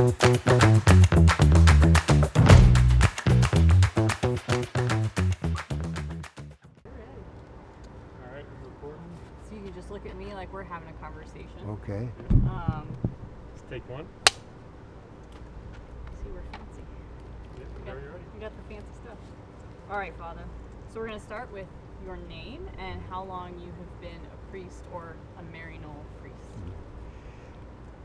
So you can just look at me like we're having a conversation. Okay. Let's take one. See, we're fancy. Yeah, whenever you're ready. We got the fancy stuff. All right, Father. So we're going to start with your name and how long you have been a priest or a Maryknoll priest.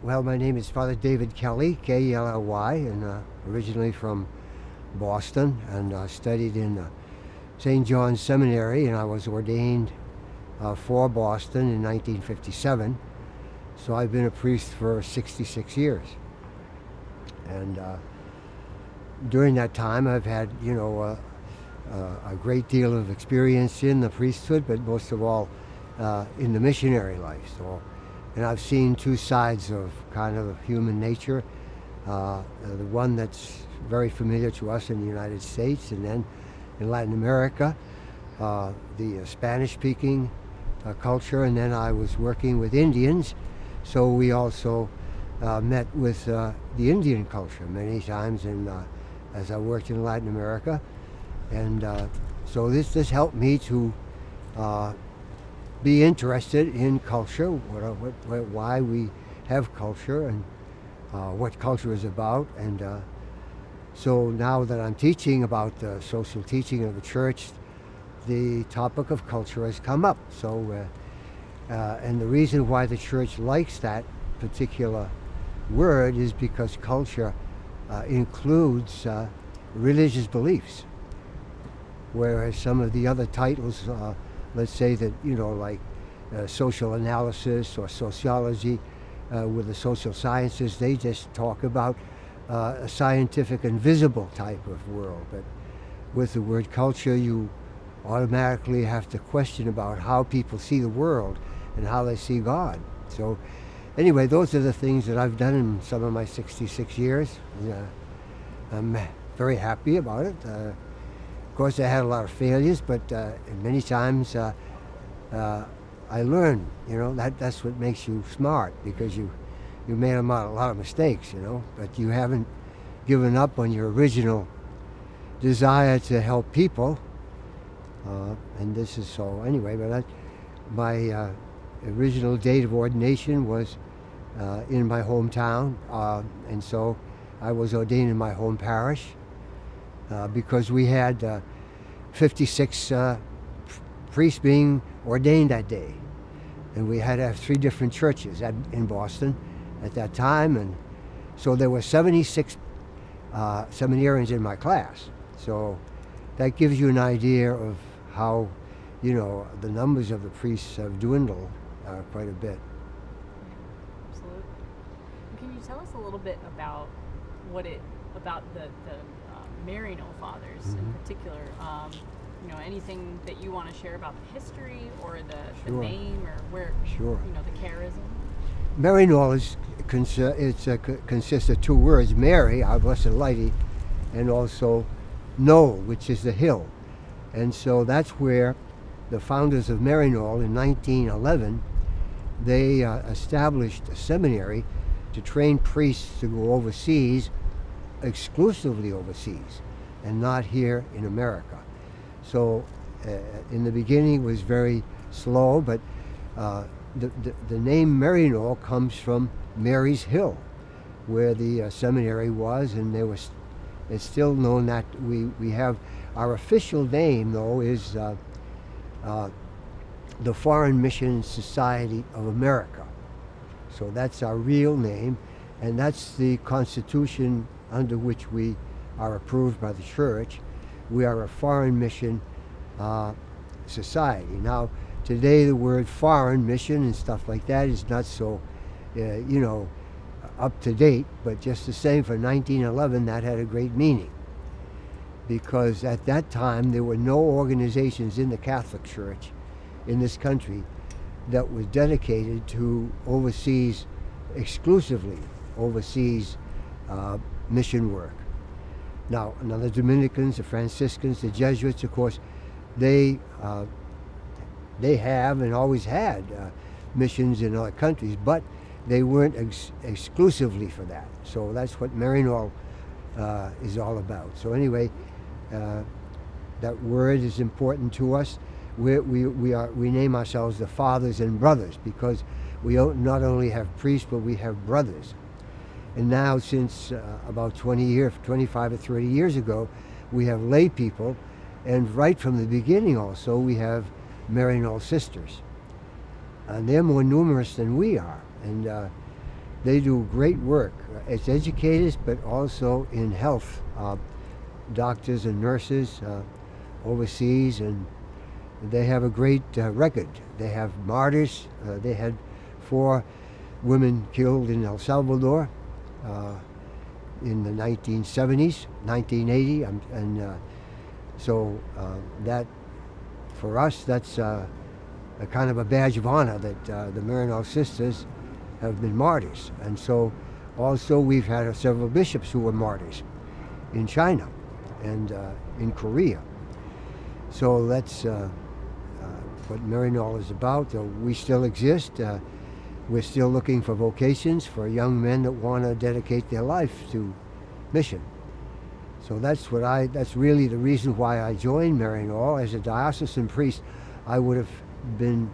Well, my name is Father David Kelly, K-E-L-L-Y, and originally from Boston, and studied in St. John's Seminary, and I was ordained for Boston in 1957. So I've been a priest for 66 years. And during that time, I've had, a great deal of experience in the priesthood, but most of all in the missionary life. And I've seen two sides of kind of human nature. The one that's very familiar to us in the United States, and then in Latin America, the Spanish-speaking culture, and then I was working with Indians, so we also met with the Indian culture many times, and as I worked in Latin America, and so this helped me to be interested in culture, why we have culture, and what culture is about. And so now that I'm teaching about the social teaching of the church, the topic of culture has come up. So, and the reason why the church likes that particular word is because culture includes religious beliefs, whereas some of the other titles, let's say that, like social analysis or sociology with the social sciences, they just talk about a scientific and visible type of world. But with the word culture, you automatically have to question about how people see the world and how they see God. So anyway, those are the things that I've done in some of my 66 years. I'm very happy about it. Of course, I had a lot of failures, but many times I learned, that's what makes you smart, because you made a lot of mistakes, but you haven't given up on your original desire to help people. And this is so anyway, but my original date of ordination was in my hometown, and so I was ordained in my home parish because we had 56 priests being ordained that day, and we had to have 3 different churches in Boston at that time, and so there were 76 seminarians in my class. So that gives you an idea of how, the numbers of the priests have dwindled quite a bit. Absolutely. Can you tell us a little bit about about the Maryknoll Fathers in particular? Anything that you want to share about the history or the name, or where the charism? Maryknoll consists of 2 words: Mary, our Blessed Lady, and also knoll, which is the hill. And so that's where the founders of Maryknoll in 1911, they established a seminary to train priests to go overseas, exclusively overseas, and not here in America. So in the beginning it was very slow, but the name Maryknoll comes from Mary's Hill, where the seminary was, and it's still known that we have our official name, though, is the Foreign Mission Society of America. So that's our real name, and that's the constitution under which we are approved by the church. We are a foreign mission society. Now, today the word foreign mission and stuff like that is not so, up to date, but just the same, for 1911, that had a great meaning, because at that time there were no organizations in the Catholic Church in this country that was dedicated to exclusively overseas mission work. Now, the Dominicans, the Franciscans, the Jesuits, of course, they have and always had missions in other countries, but they weren't exclusively for that. So that's what Maryknoll is all about. So anyway, that word is important to us. We name ourselves the fathers and brothers because we not only have priests, but we have brothers. And now, since about 25 or 30 years ago, we have lay people, and right from the beginning also, we have Maryknoll sisters. And they're more numerous than we are, and they do great work as educators, but also in health, doctors and nurses overseas, and they have a great record. They have martyrs. They had 4 women killed in El Salvador in the 1970s, 1980, and so that, for us, that's a kind of a badge of honor that the Maryknoll sisters have been martyrs. And so also we've had several bishops who were martyrs in China and in Korea. So that's what Maryknoll is about. We still exist. We're still looking for vocations for young men that want to dedicate their life to mission. So that's really the reason why I joined Maryknoll. As a diocesan priest, I would have been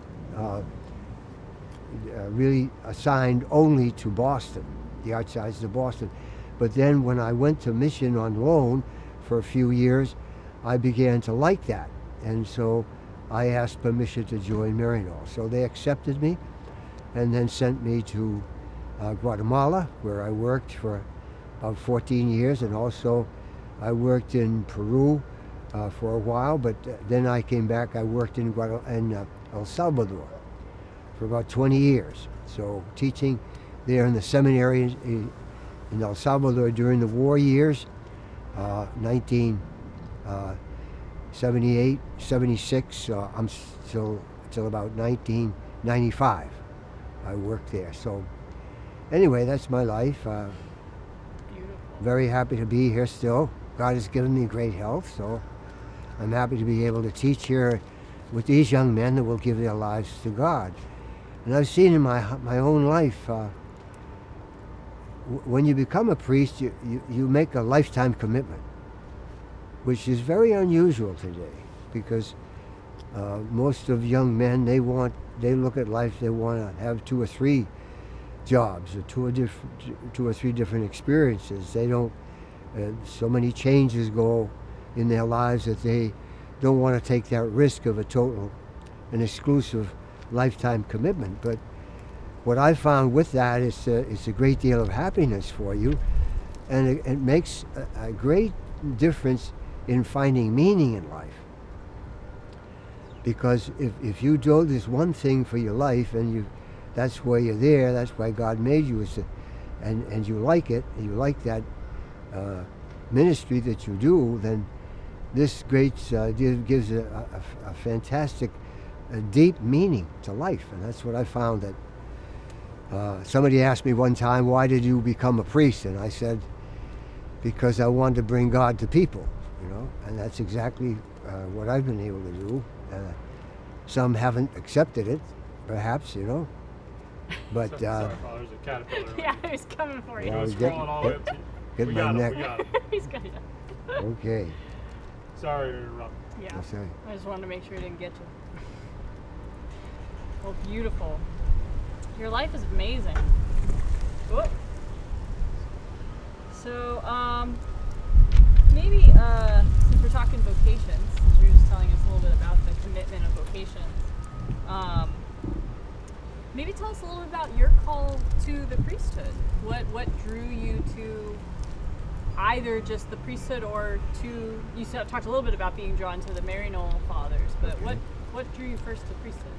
really assigned only to Boston, the Archdiocese of Boston. But then when I went to mission on loan for a few years, I began to like that. And so I asked permission to join Maryknoll. So they accepted me and then sent me to Guatemala, where I worked for about 14 years, and also I worked in Peru for a while, but then I came back. I worked in El Salvador for about 20 years. So teaching there in the seminary in El Salvador during the war years, 1978, 76, till about 1995. I worked there. So anyway, that's my life. Beautiful. Very happy to be here still. God has given me great health, so I'm happy to be able to teach here with these young men that will give their lives to God. And I've seen in my own life, when you become a priest, you make a lifetime commitment, which is very unusual today, because most of young men, they look at life, they want to have 2 or 3 jobs, or 2 or 3 different experiences. They don't, so many changes go in their lives that they don't want to take that risk of an exclusive lifetime commitment. But what I found with that is it's a great deal of happiness for you, and it makes a great difference in finding meaning in life. Because if you do this one thing for your life, and that's why you're there, that's why God made you, and you like it, and you like that ministry that you do, then this gives a fantastic, deep meaning to life. And that's what I found. That somebody asked me one time, why did you become a priest? And I said, because I wanted to bring God to people, and that's exactly what I've been able to do. Some haven't accepted it, perhaps, but Sorry, Father, there's a caterpillar. Yeah, he's coming for you. Yeah, It's crawling all the way up to you. get We my got him, neck. we got him. He's got you. Okay. Sorry to interrupt. Yeah. That's right. I just wanted to make sure he didn't get you. Well, beautiful. Your life is amazing. Whoop. So, maybe since we're talking vocations, since you were just telling us a little bit about the commitment of vocations, maybe tell us a little bit about your call to the priesthood. What drew you to either just the priesthood or to, you talked a little bit about being drawn to the Maryknoll Fathers, but Okay. what drew you first to priesthood?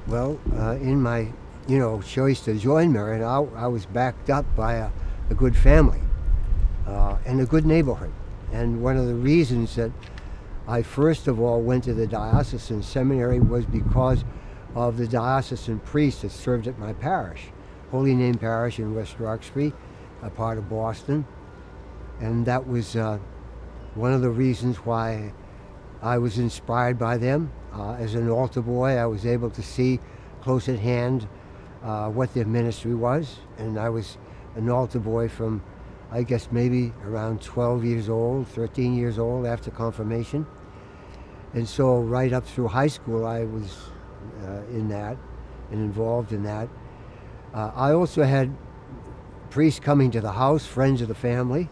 Well, in my choice to join Maryknoll, I was backed up by a good family and a good neighborhood. And one of the reasons that I first of all went to the diocesan seminary was because of the diocesan priest that served at my parish, Holy Name Parish in West Roxbury, a part of Boston. And that was one of the reasons why I was inspired by them. As an altar boy, I was able to see close at hand what their ministry was, and I was an altar boy from, I guess, maybe around 12 years old, 13 years old after confirmation. And so right up through high school, I was in that and involved in that. I also had priests coming to the house, friends of the family,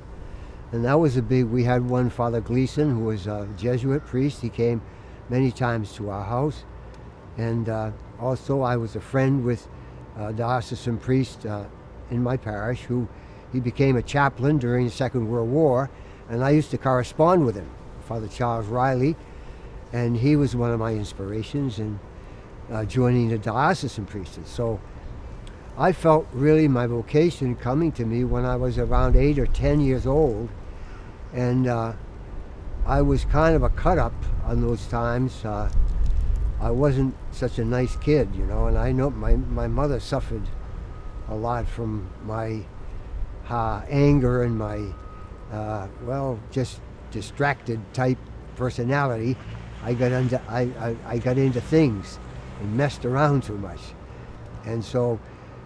and that was we had one, Father Gleason, who was a Jesuit priest. He came many times to our house. And also I was a friend with a diocesan priest in my parish he became a chaplain during the Second World War, and I used to correspond with him, Father Charles Riley, and he was one of my inspirations in joining the diocesan priesthood. So I felt really my vocation coming to me when I was around 8 or 10 years old, and I was kind of a cut-up on those times. I wasn't such a nice kid, and I know my mother suffered a lot from my anger and my, just distracted type personality. I got into things and messed around too much. And so,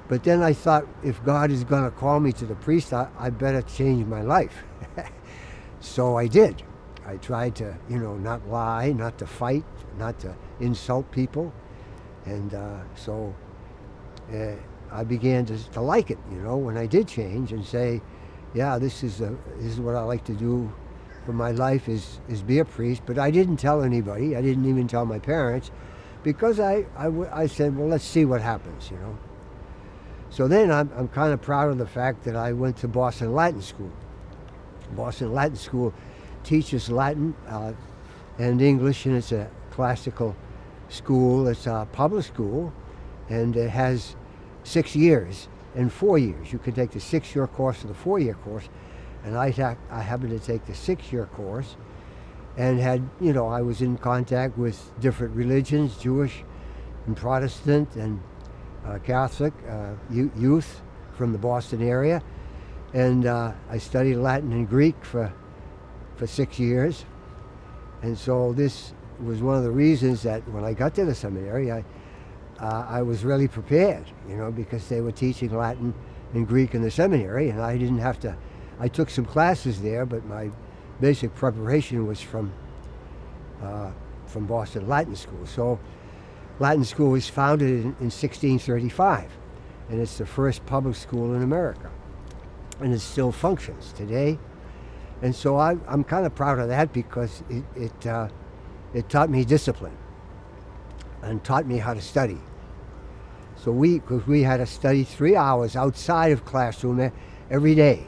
but then I thought, if God is going to call me to the priest, I better change my life. So I did. I tried to, not lie, not to fight, not to insult people. And so I began to like it, when I did change and say, yeah, this is what I like to do for my life is be a priest. But I didn't tell anybody. I didn't even tell my parents, because I said, well, let's see what happens, So then I'm kind of proud of the fact that I went to Boston Latin School. Boston Latin School teaches Latin and English, and it's a classical school. It's a public school, and it has 6 years and 4 years. You can take the 6-year course or the 4-year course, and I happened to take the 6-year course, and I was in contact with different religions, Jewish and Protestant and Catholic youth from the Boston area, and I studied Latin and Greek for 6 years. And so this was one of the reasons that when I got to the seminary, I was really prepared, because they were teaching Latin and Greek in the seminary, and I didn't have to. I took some classes there, but my basic preparation was from Boston Latin School. So Latin School was founded in 1635, and it's the first public school in America, and it still functions today. And so I'm kind of proud of that, because it taught me discipline and taught me how to study. So because we had to study 3 hours outside of classroom every day,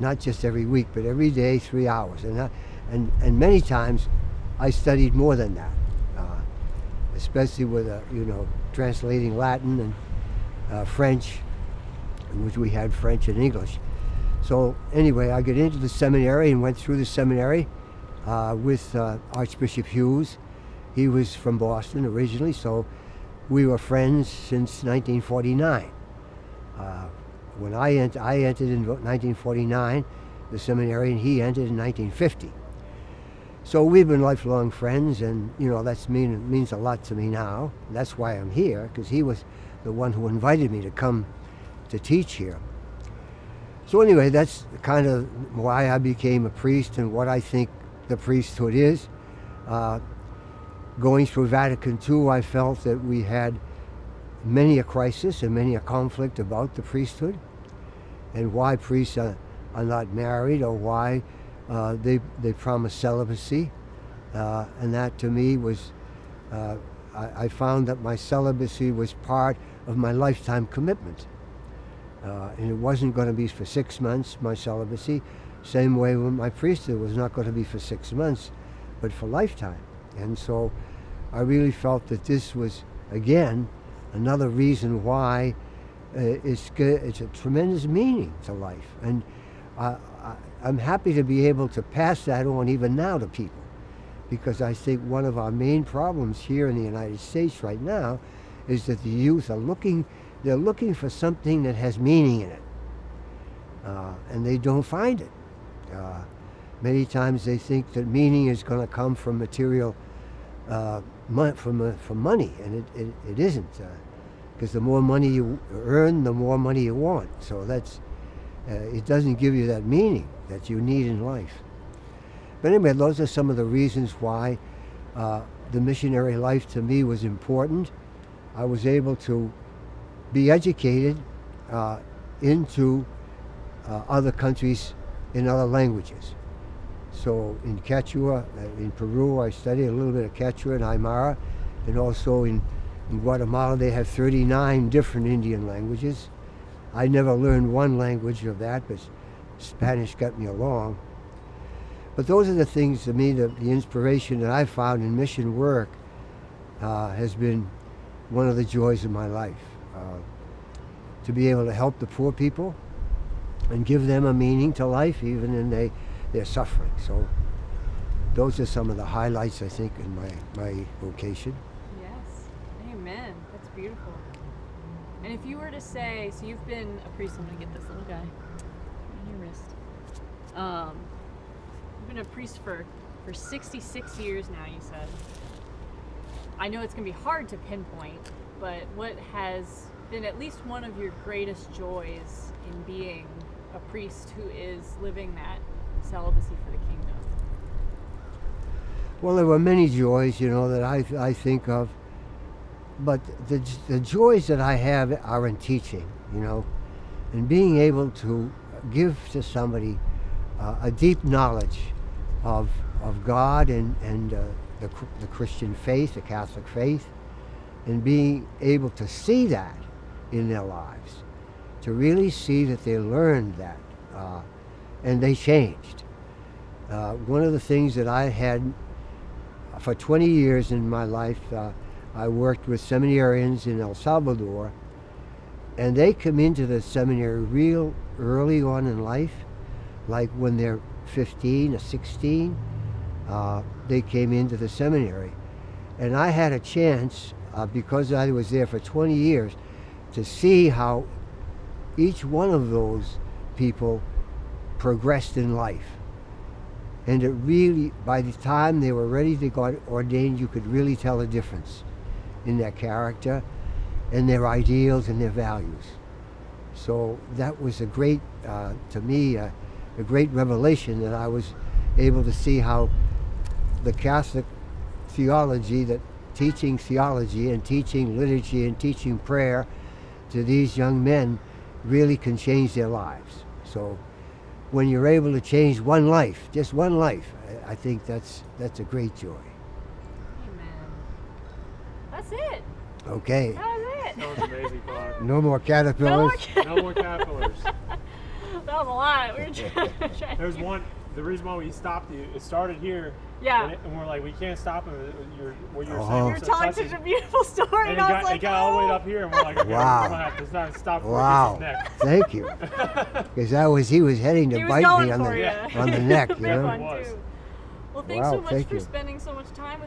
not just every week, but every day 3 hours. And many times I studied more than that, especially with translating Latin and French, in which we had French and English. So anyway, I got into the seminary and went through the seminary with Archbishop Hughes. He was from Boston originally, so we were friends since 1949. When I entered in 1949, the seminary, and he entered in 1950. So we've been lifelong friends, and that means a lot to me now. That's why I'm here, because he was the one who invited me to come to teach here. So anyway, that's kind of why I became a priest and what I think the priesthood is. Going through Vatican II, I felt that we had many a crisis and many a conflict about the priesthood, and why priests are not married, or why they promise celibacy. And that to me was, I found that my celibacy was part of my lifetime commitment. And it wasn't going to be for 6 months, my celibacy. Same way with my priesthood was not going to be for 6 months, but for lifetime. And so I really felt that this was, again, another reason why it's a tremendous meaning to life. And I'm happy to be able to pass that on even now to people, because I think one of our main problems here in the United States right now is that the youth are they're looking for something that has meaning in it, and they don't find it. Many times they think that meaning is going to come from material, from money, and it isn't. because the more money you earn, the more money you want. So that's it doesn't give you that meaning that you need in life. But anyway, those are some of the reasons why the missionary life to me was important. I was able to be educated into other countries in other languages. So in Quechua, in Peru, I studied a little bit of Quechua and Aymara, and also in Guatemala they have 39 different Indian languages. I never learned one language of that, but Spanish got me along. But those are the things to me, the inspiration that I found in mission work has been one of the joys of my life. To be able to help the poor people and give them a meaning to life even in their suffering. So those are some of the highlights, I think, in my vocation. Yes. Amen. That's beautiful. And if you were to say, so you've been a priest, I'm going to get this little guy on your wrist. You've been a priest for 66 years now, you said. I know it's going to be hard to pinpoint, but what has been at least one of your greatest joys in being a priest who is living that celibacy for the kingdom? Well, there were many joys, that I think of, but the joys that I have are in teaching, and being able to give to somebody a deep knowledge of God and the Christian faith, the Catholic faith, and being able to see that in their lives, to really see that they learned that and they changed. One of the things that I had for 20 years in my life, I worked with seminarians in El Salvador, and they come into the seminary real early on in life, like when they're 15 or 16, they came into the seminary. And I had a chance, because I was there for 20 years, to see how each one of those people progressed in life. And it really, by the time they were ready to get ordained, you could really tell a difference in their character and their ideals and their values. So that was a great, to me, a great revelation, that I was able to see how the Catholic theology, that teaching theology and teaching liturgy and teaching prayer to these young men really can change their lives. So when you're able to change one life, just one life, I think that's a great joy. Amen. That's it. Okay. That was it. That was amazing, Father. No more caterpillars. No more caterpillars. That was a lot. We were trying There's one. The reason why we stopped you, it started here. Yeah. And we're like, we can't stop him. What you're Oh. saying. You were telling such a beautiful story, And and I was like, it got all the way up here, and we're like, okay, Wow. we're gonna have to stop before Wow. he gets his neck. Thank you. Because he was heading to He was bite going me on for the ya. on the neck, That'd be know? fun It was. too. Well, thanks Wow, so much thank for you. spending so much time with